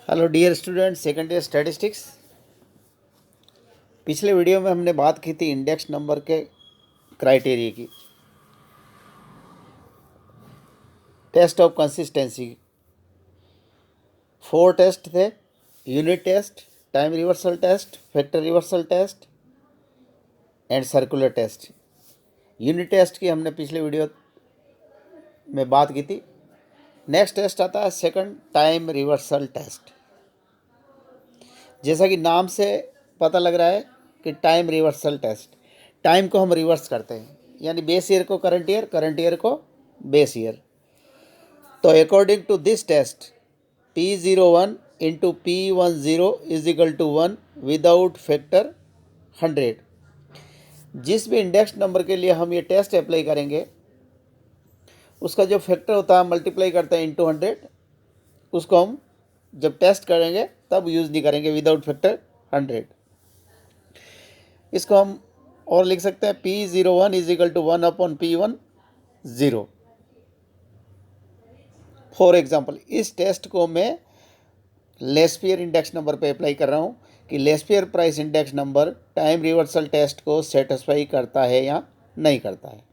Hello dear student, second year statistics. पिछले video में हमने बात की थी इंडेक्स नंबर के क्राइटेरिया की, टेस्ट ऑफ कंसिस्टेंसी। 4 टेस्ट थे: unit test, time reversal test, factor reversal test and circular test. Unit test की हमने पिछले वीडियो में बात की थी। नेक्स्ट टेस्ट आता है सेकंड, टाइम रिवर्सल टेस्ट। जैसा कि नाम से पता लग रहा है कि टाइम रिवर्सल टेस्ट, टाइम को हम रिवर्स करते हैं, यानी बेस ईयर को करंट ईयर, करंट ईयर को बेस ईयर। तो according to this test, P01 into P10 is equal to 1 without factor 100। जिस भी इंडेक्स नंबर के लिए हम ये टेस्ट अप्लाई करेंगे, उसका जो फैक्टर होता है मल्टीप्लाई करते हैं इंटू 100, उसको हम जब टेस्ट करेंगे तब यूज़ नहीं करेंगे विदाउट फैक्टर 100। इसको हम और लिख सकते हैं P01 is equal to 1 upon P10। For example, इस टेस्ट को मैं लेस्पियर इंडेक्स नंबर पे अप्लाई कर रहा हूँ कि Laspeyres price index number time reversal test को सेटिस्फाई करता है या नहीं करता है।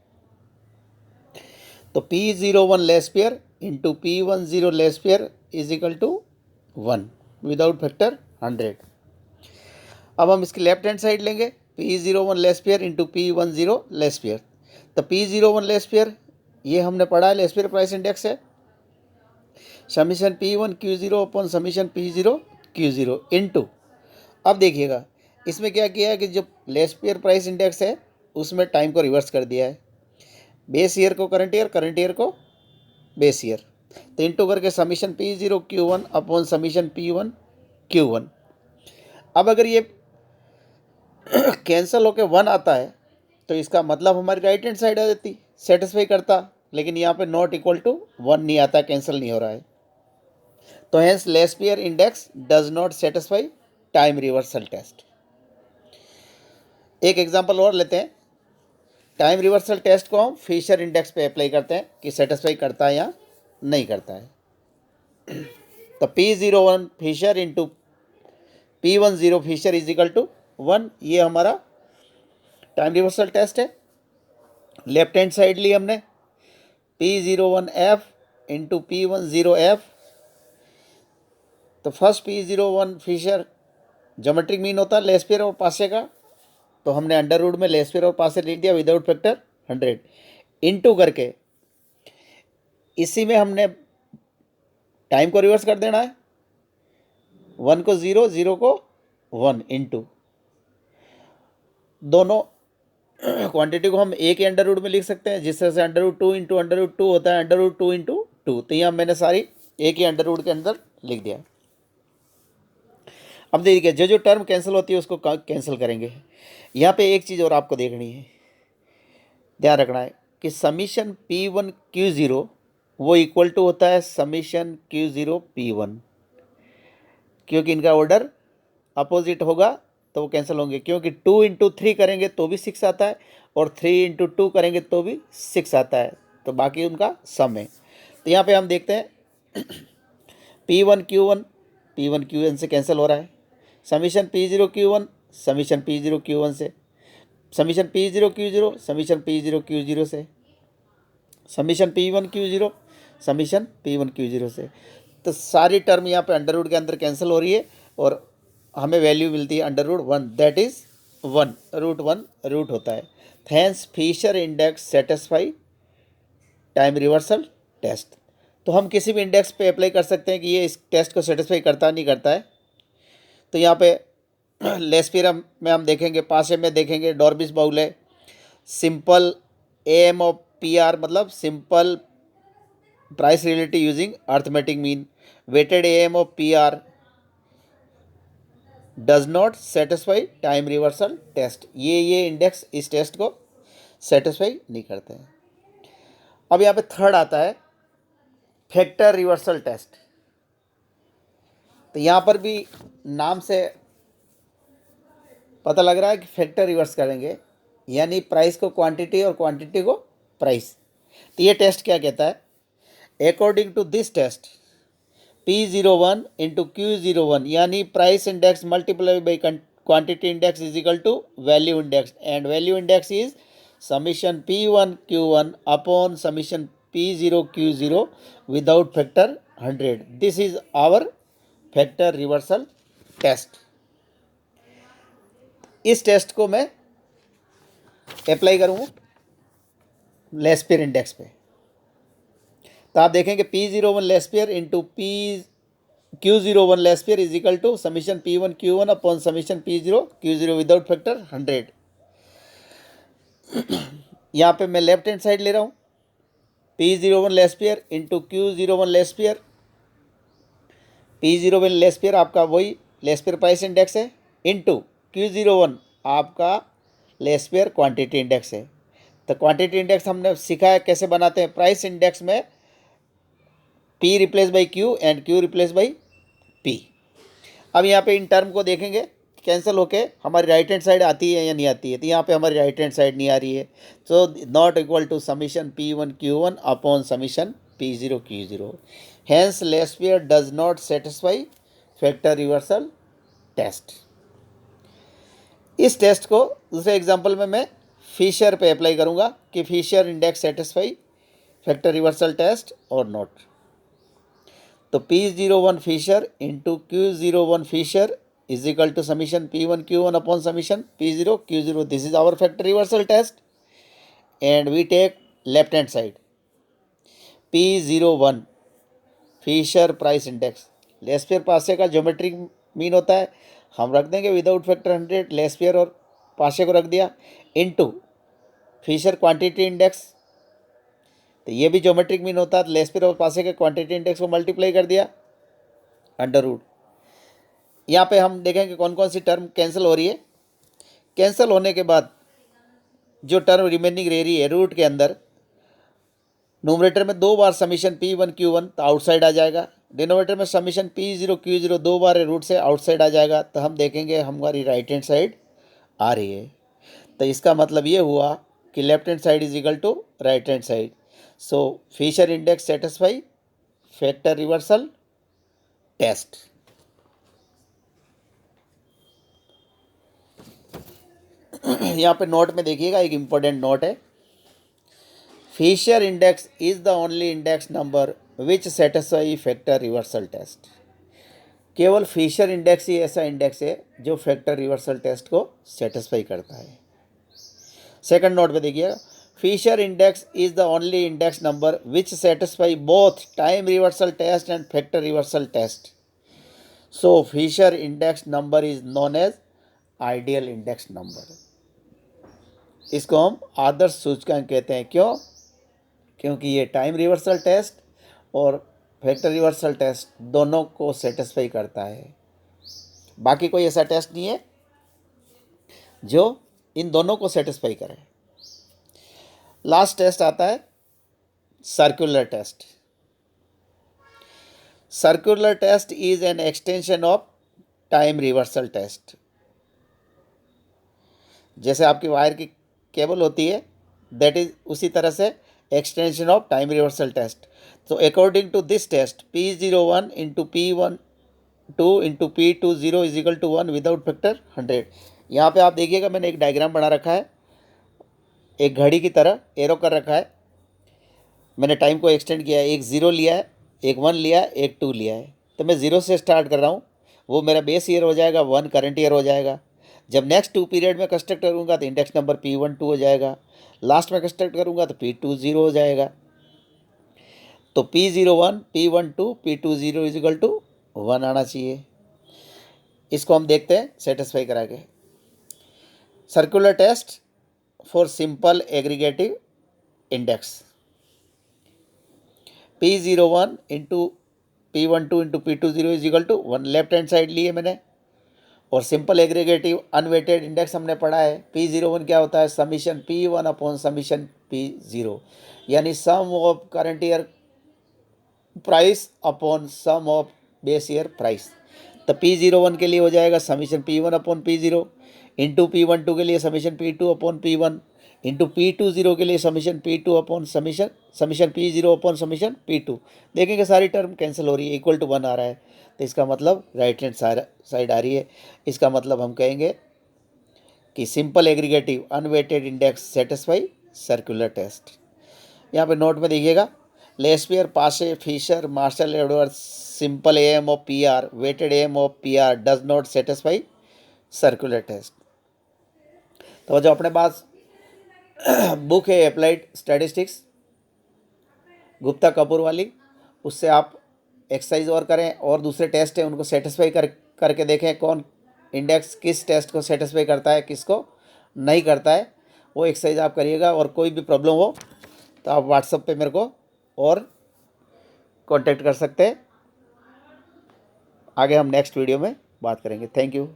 तो P01 Laspeyres into P10 Laspeyres is equal to 1 without factor 100। अब हम इसकी लेफ्ट हैंड साइड लेंगे, P01 Laspeyres into P10 Laspeyres. तो P01 लेस्पियर ये हमने पढ़ा है, लेस्पियर प्राइस इंडेक्स है, summation P1 Q0 upon summation P0 Q0 into. अब देखिएगा इसमें क्या किया है कि जो लेस्पियर प्राइस इंडेक्स है उसमें टाइम को रिवर्स कर दिया है, बेस ईयर को करंट ईयर, करंट ईयर को बेस ईयर। तो इंटू करके summation P0 Q1 upon summation P1 Q1। अब अगर ये कैंसिल होके 1 आता है तो इसका मतलब हमारी राइट हैंड साइड आ जाती, सेटिस्फाई करता, लेकिन यहाँ पे नॉट इक्वल टू 1 नहीं आता, कैंसिल नहीं हो रहा है। तो hence Laspeyres index does not satisfy time reversal test. एक एग्जांपल और लेते हैं। टाइम रिवर्सल टेस्ट को हम फिशर इंडेक्स पे अप्लाई करते हैं कि सेटिस्फाई करता है या नहीं करता है। तो P01 Fisher into P10 Fisher is equal to 1, ये हमारा टाइम रिवर्सल टेस्ट है। लेफ्ट हैंड साइड ली हमने, P01F इंटू P10F। तो first P01 Fisher geometric mean होता है लेस्पियर और पासे का, तो हमने अंडर रूट में लेस्पियर और पासे लिख दिया विदाउट फैक्टर 100 इंटू करके इसी में हमने टाइम को रिवर्स कर देना है, 1 को 0, 0 को 1 इंटू दोनों क्वांटिटी को हम एक ही अंडर रूट में लिख सकते हैं, जिस तरह से under root 2 into under root 2 होता है अंडर रूट 2 इंटू 2। तो यहाँ मैंने सारी एक ही अंडर रूट के अंदर लिख दिया। अब देखिए जो जो टर्म कैंसिल होती है उसको कैंसिल करेंगे। यहाँ पे एक चीज़ और आपको देखनी है, ध्यान रखना है कि समीशन P1 Q0 वो इक्वल टू होता है समीशन Q0 P1, क्योंकि इनका ऑर्डर अपोजिट होगा तो वो कैंसिल होंगे, क्योंकि 2 इंटू 3 करेंगे तो भी 6 आता है और 3 इंटू 2 करेंगे तो भी 6 आता है, तो बाकी उनका सम है। तो यहाँ पे हम देखते हैं P1 Q1 P1 Q1 से कैंसिल हो रहा है, summation P0 Q1 summation P0 Q1 से, summation P0 Q0 summation P0 Q0 से, summation P1 Q0 summation P1 Q0 से। तो सारी टर्म यहाँ पे अंडर रूट के अंदर कैंसिल हो रही है और हमें वैल्यू मिलती है under root 1, that is 1 root 1 root होता है। Hence Fisher index satisfy time reversal test. तो हम किसी भी इंडेक्स पे अप्लाई कर सकते हैं कि ये इस टेस्ट को सेटिस्फाई करता नहीं करता है। तो यहाँ पे लेस्पियर में हम देखेंगे, पासे में देखेंगे डॉर्बिस बाउल है, सिंपल AM ऑफ PR मतलब simple price relative using arithmetic mean, weighted AM of PR does not satisfy time reversal test. ये इंडेक्स इस टेस्ट को सेटिस्फाई नहीं करते हैं। अब यहाँ पे थर्ड आता है फैक्टर रिवर्सल टेस्ट। तो यहाँ पर भी नाम से पता लग रहा है कि फैक्टर रिवर्स करेंगे, यानी प्राइस को क्वांटिटी और क्वांटिटी को प्राइस। तो ये टेस्ट क्या कहता है, according to this test P01 into Q01 यानी price index multiply by quantity index is equal to value index, and value index is summation P1 Q1 upon summation P0 Q0 without factor 100. This is our factor reversal test. इस test को मैं apply करूँगा Laspeyres index पे, तो आप देखेंगे P01 Laspeyres into Q01 Laspeyres is equal to summation P1 Q1 upon summation P0 Q0 without factor 100. यहाँ पे मैं लेफ्ट हैंड साइड ले रहा हूँ, P01 Laspeyres into Q01 Laspeyres. P01 Laspeyres आपका वही लेस्पियर प्राइस इंडेक्स है, इंटू Q01 आपका लेस्पियर क्वांटिटी इंडेक्स है. तो क्वांटिटी इंडेक्स हमने सीखा है कैसे बनाते हैं. प्राइस इंडेक्स में P replace by Q and Q replace by P. अब यहाँ पे इन टर्म को देखेंगे कैंसिल होके हमारी राइट हैंड साइड आती है या नहीं आती है. तो यहाँ पे हमारी राइट हैंड साइड नहीं आ रही है, so not equal to summation P1 Q1 upon summation P0 Q0. Hence Laspeyres does not satisfy factor reversal test. इस टेस्ट को दूसरे एग्जांपल में मैं फिशर पे अप्लाई करूँगा कि Fisher index satisfy factor reversal test और नॉट. तो P01 Fisher into Q01 Fisher is equal to summation P1 Q1 upon summation P0 Q0. This is our factor reversal test, and we take left hand side P01 Fisher price index. Laspeyres Paasche का geometric mean होता है, हम रख देंगे without factor 100. Laspeyres और पासे को रख दिया इनटू फिशर क्वांटिटी इंडेक्स, तो ये भी ज्योमेट्रिक मीन होता है. लेस्पियर और पासे के क्वांटिटी इंडेक्स को मल्टीप्लाई कर दिया अंडर रूट. यहाँ पे हम देखेंगे कौन कौन सी टर्म कैंसिल हो रही है. कैंसिल होने के बाद जो टर्म रिमेनिंग रह रही है रूट के अंदर, नोमरेटर में 2 बार समीशन P1 Q1 तो आउटसाइड आ जाएगा. डिनोमिनेटर में समीशन P0 Q0 2 बार रूट से आउटसाइड आ जाएगा. तो हम देखेंगे हमारी राइट हैंड साइड आ रही है. तो इसका मतलब ये हुआ कि left hand side is equal to right hand side. So Fisher index satisfy factor reversal test. यहाँ पे नोट में देखिएगा, एक इम्पोर्टेंट नोट है. Fisher index is the only index number which satisfy factor reversal test. केवल Fisher index ही ऐसा index है जो फैक्टर रिवर्सल टेस्ट को सेटिस्फाई करता है. सेकंड नोट पे देखिए, Fisher index is the only index number which satisfy both time reversal test and factor reversal test. So Fisher index number is known as ideal index number. इसको हम आदर्श सूचकांक कहते हैं. क्यों? क्योंकि ये टाइम रिवर्सल टेस्ट और फैक्टर रिवर्सल टेस्ट दोनों को सेटिस्फाई करता है. बाकी कोई ऐसा टेस्ट नहीं है जो इन दोनों को सेटिस्फाई करे. लास्ट टेस्ट आता है circular test. Circular test is an extension of time reversal test. जैसे आपकी वायर की केबल होती है, दैट इज उसी तरह से extension of time reversal test. तो according to this test P01 into P12 into P20 is equal to 1 without factor 100. यहाँ पे आप देखिएगा मैंने एक डायग्राम बना रखा है, एक घड़ी की तरह एरो कर रखा है. मैंने टाइम को एक्सटेंड किया है, एक 0 लिया है, एक 1 लिया है, एक 2 लिया है. तो मैं 0 से स्टार्ट कर रहा हूँ, वो मेरा बेस ईयर हो जाएगा, 1 करंट ईयर हो जाएगा. जब नेक्स्ट 2 पीरियड में कंस्ट्रक्ट करूँगा तो इंडेक्स नंबर P12 हो जाएगा. लास्ट में कंस्ट्रक्ट करूँगा तो P20 हो जाएगा. तो P01 P12 P20 is equal to 1 आना चाहिए. इसको हम देखते हैं सेटिस्फाई करा के. Circular test for simple aggregative index. P01 into P12 into P20 is equal to 1. Left hand side लिए मैंने, और सिंपल एग्रीगेटिव अनवेटेड इंडेक्स हमने पढ़ा है. P01 क्या होता है? Summation P1 upon summation P0, यानी sum of current year price upon sum of base year price. तो P01 के लिए हो जाएगा summation P1 upon P0 into P12 के लिए summation P2 upon P1 into P20 के लिए summation P2 upon summation P0 upon summation P2। देखेंगे सारी टर्म कैंसिल हो रही है, इक्वल टू 1 आ रहा है, तो इसका मतलब राइट हैंड साइड आ रही है। इसका मतलब हम कहेंगे कि simple aggregative unweighted index satisfy circular test. यहाँ पे नोट में देखिएगा, Laspeyres, Paasche, Fisher, Marshall, Edwards, simple M of P R, weighted M of P R does not satisfy circular test. तो जो अपने पास बुक है अप्लाइड स्टैटिस्टिक्स गुप्ता कपूर वाली, उससे आप एक्सरसाइज और करें और दूसरे टेस्ट हैं उनको सेटिस्फाई करके देखें कौन इंडेक्स किस टेस्ट को सेटिस्फाई करता है किसको नहीं करता है, वो एक्सरसाइज आप करिएगा। और कोई भी प्रॉब्लम हो तो आप व्हाट्सएप पे मेरे को और कांटेक्ट कर सकते हैं। आगे हम नेक्स्ट वीडियो में बात करेंगे। Thank you.